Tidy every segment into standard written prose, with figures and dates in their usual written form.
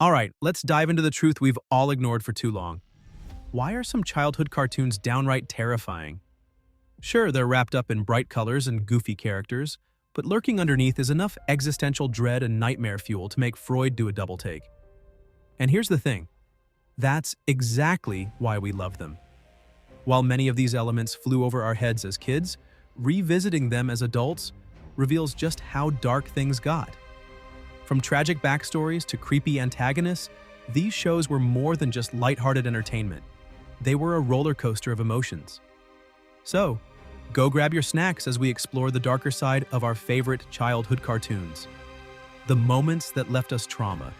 Alright, let's dive into the truth we've all ignored for too long. Why are some childhood cartoons downright terrifying? Sure, they're wrapped up in bright colors and goofy characters, but lurking underneath is enough existential dread and nightmare fuel to make Freud do a double take. And here's the thing. That's exactly why we love them. While many of these elements flew over our heads as kids, revisiting them as adults reveals just how dark things got. From tragic backstories to creepy antagonists, these shows were more than just lighthearted entertainment. They were a roller coaster of emotions. So, go grab your snacks as we explore the darker side of our favorite childhood cartoons. The moments that left us trauma.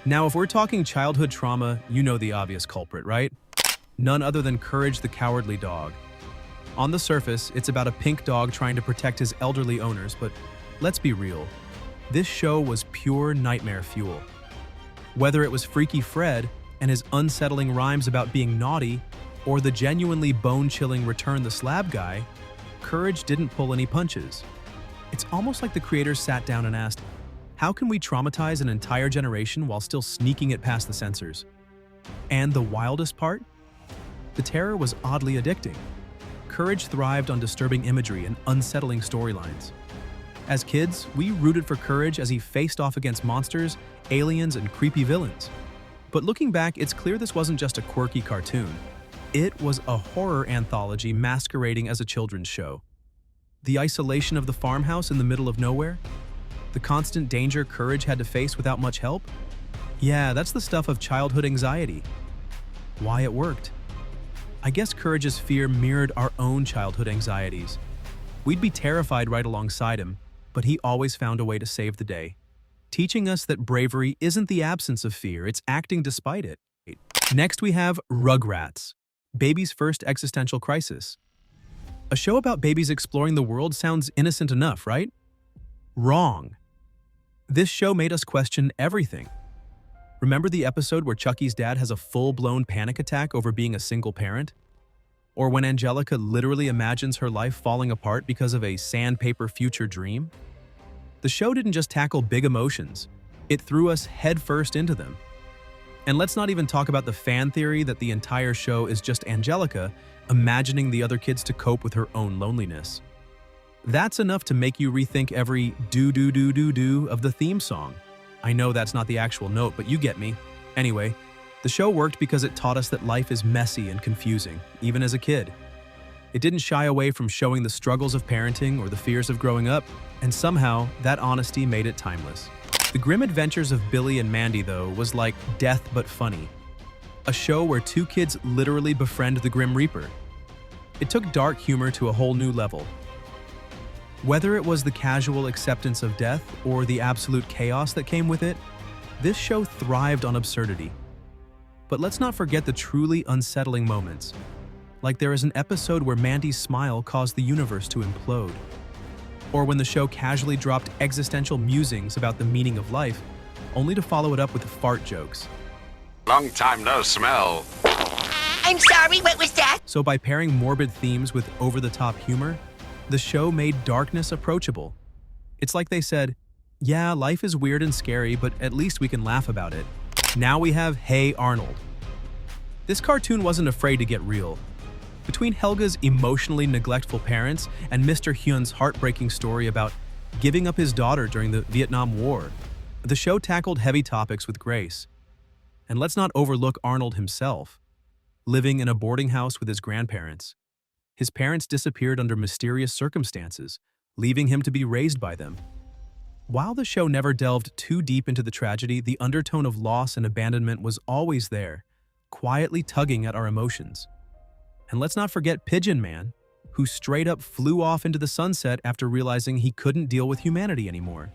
Now, if we're talking childhood trauma, you know the obvious culprit, right? None other than Courage the Cowardly Dog. On the surface, it's about a pink dog trying to protect his elderly owners, but let's be real. This show was pure nightmare fuel. Whether it was Freaky Fred and his unsettling rhymes about being naughty, or the genuinely bone-chilling Return the Slab guy, Courage didn't pull any punches. It's almost like the creators sat down and asked, how can we traumatize an entire generation while still sneaking it past the censors? And the wildest part? The terror was oddly addicting. Courage thrived on disturbing imagery and unsettling storylines. As kids, we rooted for Courage as he faced off against monsters, aliens, and creepy villains. But looking back, it's clear this wasn't just a quirky cartoon. It was a horror anthology masquerading as a children's show. The isolation of the farmhouse in the middle of nowhere? The constant danger Courage had to face without much help? Yeah, that's the stuff of childhood anxiety. Why it worked? I guess Courage's fear mirrored our own childhood anxieties. We'd be terrified right alongside him, but he always found a way to save the day, teaching us that bravery isn't the absence of fear, it's acting despite it. Next we have Rugrats, baby's first existential crisis. A show about babies exploring the world sounds innocent enough, right? Wrong. This show made us question everything. Remember the episode where Chucky's dad has a full-blown panic attack over being a single parent? Or when Angelica literally imagines her life falling apart because of a sandpaper future dream? The show didn't just tackle big emotions, it threw us headfirst into them. And let's not even talk about the fan theory that the entire show is just Angelica imagining the other kids to cope with her own loneliness. That's enough to make you rethink every do-do-do-do-do of the theme song. I know that's not the actual note, but you get me. Anyway, the show worked because it taught us that life is messy and confusing, even as a kid. It didn't shy away from showing the struggles of parenting or the fears of growing up, and somehow that honesty made it timeless. The Grim Adventures of Billy and Mandy, though, was like death but funny. A show where two kids literally befriend the Grim Reaper. It took dark humor to a whole new level. Whether it was the casual acceptance of death or the absolute chaos that came with it, this show thrived on absurdity. But let's not forget the truly unsettling moments. Like there is an episode where Mandy's smile caused the universe to implode. Or when the show casually dropped existential musings about the meaning of life, only to follow it up with fart jokes. Long time no smell. I'm sorry, what was that? So by pairing morbid themes with over-the-top humor, the show made darkness approachable. It's like they said, yeah, life is weird and scary, but at least we can laugh about it. Now we have Hey Arnold. This cartoon wasn't afraid to get real. Between Helga's emotionally neglectful parents and Mr. Hyun's heartbreaking story about giving up his daughter during the Vietnam War, the show tackled heavy topics with grace. And let's not overlook Arnold himself, living in a boarding house with his grandparents. His parents disappeared under mysterious circumstances, leaving him to be raised by them. While the show never delved too deep into the tragedy, the undertone of loss and abandonment was always there, quietly tugging at our emotions. And let's not forget Pigeon Man, who straight up flew off into the sunset after realizing he couldn't deal with humanity anymore.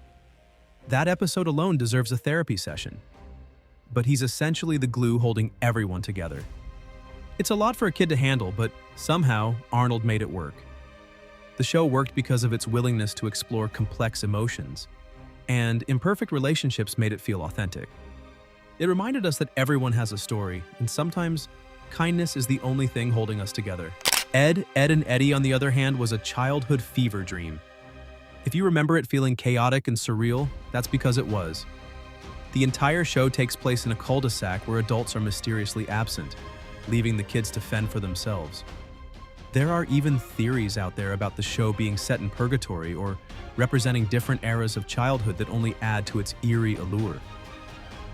That episode alone deserves a therapy session. But he's essentially the glue holding everyone together. It's a lot for a kid to handle, but somehow Arnold made it work. The show worked because of its willingness to explore complex emotions, and imperfect relationships made it feel authentic. It reminded us that everyone has a story, and sometimes kindness is the only thing holding us together. Ed, Ed and Eddie, on the other hand, was a childhood fever dream. If you remember it feeling chaotic and surreal, that's because it was. The entire show takes place in a cul-de-sac where adults are mysteriously absent, leaving the kids to fend for themselves. There are even theories out there about the show being set in purgatory or representing different eras of childhood that only add to its eerie allure.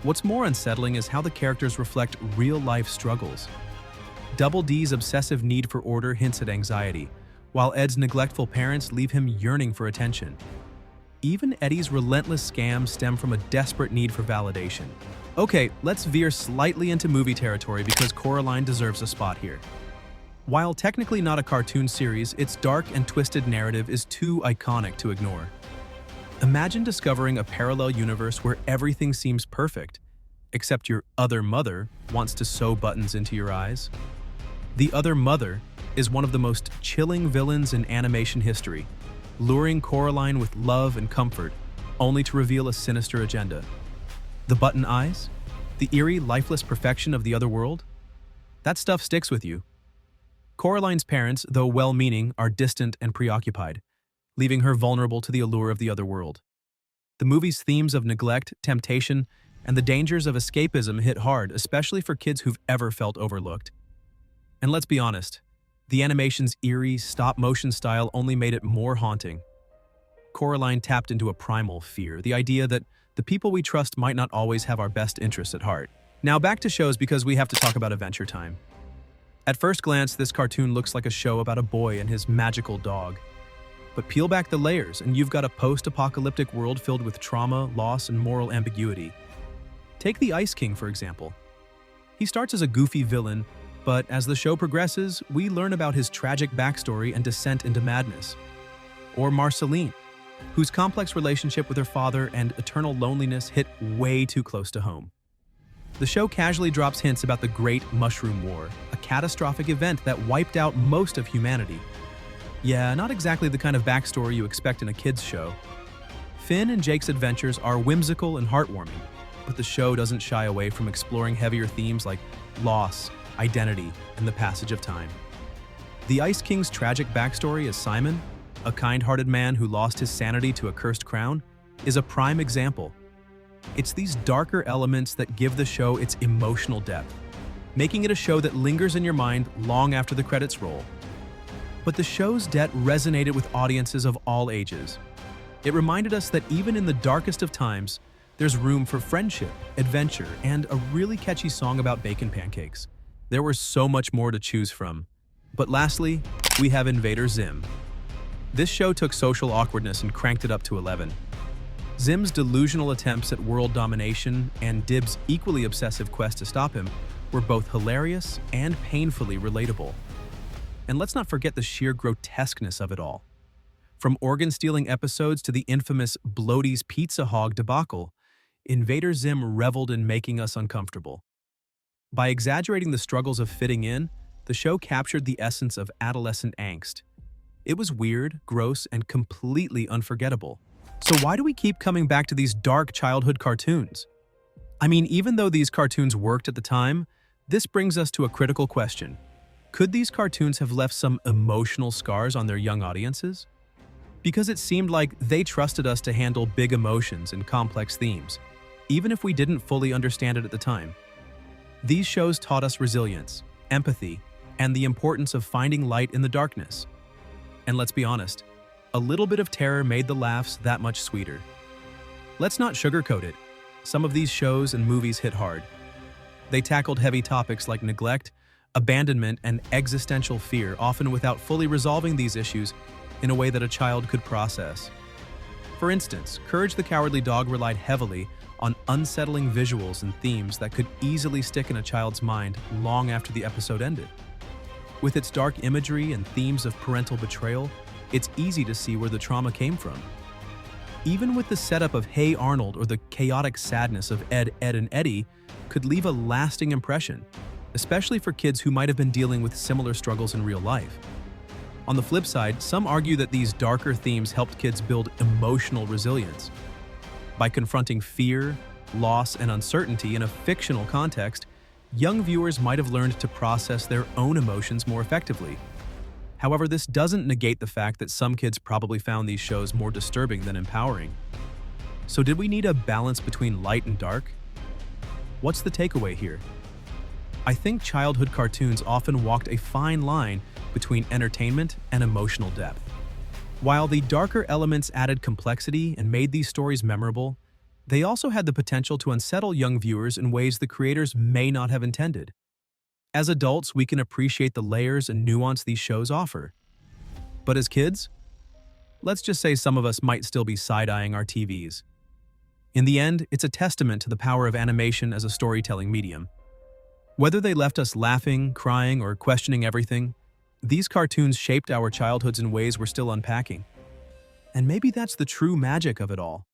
What's more unsettling is how the characters reflect real-life struggles. Double D's obsessive need for order hints at anxiety, while Ed's neglectful parents leave him yearning for attention. Even Eddie's relentless scams stem from a desperate need for validation. Okay, let's veer slightly into movie territory because Coraline deserves a spot here. While technically not a cartoon series, its dark and twisted narrative is too iconic to ignore. Imagine discovering a parallel universe where everything seems perfect, except your other mother wants to sew buttons into your eyes. The Other Mother is one of the most chilling villains in animation history, luring Coraline with love and comfort, only to reveal a sinister agenda. The button eyes? The eerie, lifeless perfection of the other world? That stuff sticks with you. Coraline's parents, though well-meaning, are distant and preoccupied, leaving her vulnerable to the allure of the other world. The movie's themes of neglect, temptation, and the dangers of escapism hit hard, especially for kids who've ever felt overlooked. And let's be honest, the animation's eerie, stop-motion style only made it more haunting. Coraline tapped into a primal fear, the idea that the people we trust might not always have our best interests at heart. Now back to shows because we have to talk about Adventure Time. At first glance, this cartoon looks like a show about a boy and his magical dog. But peel back the layers and you've got a post-apocalyptic world filled with trauma, loss, and moral ambiguity. Take the Ice King, for example. He starts as a goofy villain, but as the show progresses, we learn about his tragic backstory and descent into madness. Or Marceline, whose complex relationship with her father and eternal loneliness hit way too close to home. The show casually drops hints about the Great Mushroom War, a catastrophic event that wiped out most of humanity. Yeah, not exactly the kind of backstory you expect in a kids' show. Finn and Jake's adventures are whimsical and heartwarming, but the show doesn't shy away from exploring heavier themes like loss, identity, and the passage of time. The Ice King's tragic backstory as Simon, a kind-hearted man who lost his sanity to a cursed crown, is a prime example. It's these darker elements that give the show its emotional depth, making it a show that lingers in your mind long after the credits roll. But the show's depth resonated with audiences of all ages. It reminded us that even in the darkest of times, there's room for friendship, adventure, and a really catchy song about bacon pancakes. There was so much more to choose from. But lastly, we have Invader Zim. This show took social awkwardness and cranked it up to 11. Zim's delusional attempts at world domination and Dib's equally obsessive quest to stop him were both hilarious and painfully relatable. And let's not forget the sheer grotesqueness of it all. From organ-stealing episodes to the infamous Bloaty's Pizza Hog debacle, Invader Zim reveled in making us uncomfortable. By exaggerating the struggles of fitting in, the show captured the essence of adolescent angst. It was weird, gross, and completely unforgettable. So why do we keep coming back to these dark childhood cartoons? I mean, even though these cartoons worked at the time, this brings us to a critical question. Could these cartoons have left some emotional scars on their young audiences? Because it seemed like they trusted us to handle big emotions and complex themes, even if we didn't fully understand it at the time. These shows taught us resilience, empathy, and the importance of finding light in the darkness. And let's be honest, a little bit of terror made the laughs that much sweeter. Let's not sugarcoat it. Some of these shows and movies hit hard. They tackled heavy topics like neglect, abandonment, and existential fear, often without fully resolving these issues in a way that a child could process. For instance, Courage the Cowardly Dog relied heavily on unsettling visuals and themes that could easily stick in a child's mind long after the episode ended. With its dark imagery and themes of parental betrayal, it's easy to see where the trauma came from. Even with the setup of Hey Arnold or the chaotic sadness of Ed, Edd and Eddy could leave a lasting impression, especially for kids who might have been dealing with similar struggles in real life. On the flip side, some argue that these darker themes helped kids build emotional resilience. By confronting fear, loss, and uncertainty in a fictional context, young viewers might have learned to process their own emotions more effectively. However, this doesn't negate the fact that some kids probably found these shows more disturbing than empowering. So did we need a balance between light and dark? What's the takeaway here? I think childhood cartoons often walked a fine line between entertainment and emotional depth. While the darker elements added complexity and made these stories memorable, they also had the potential to unsettle young viewers in ways the creators may not have intended. As adults, we can appreciate the layers and nuance these shows offer. But as kids, let's just say some of us might still be side-eyeing our TVs. In the end, it's a testament to the power of animation as a storytelling medium. Whether they left us laughing, crying, or questioning everything, these cartoons shaped our childhoods in ways we're still unpacking. And maybe that's the true magic of it all.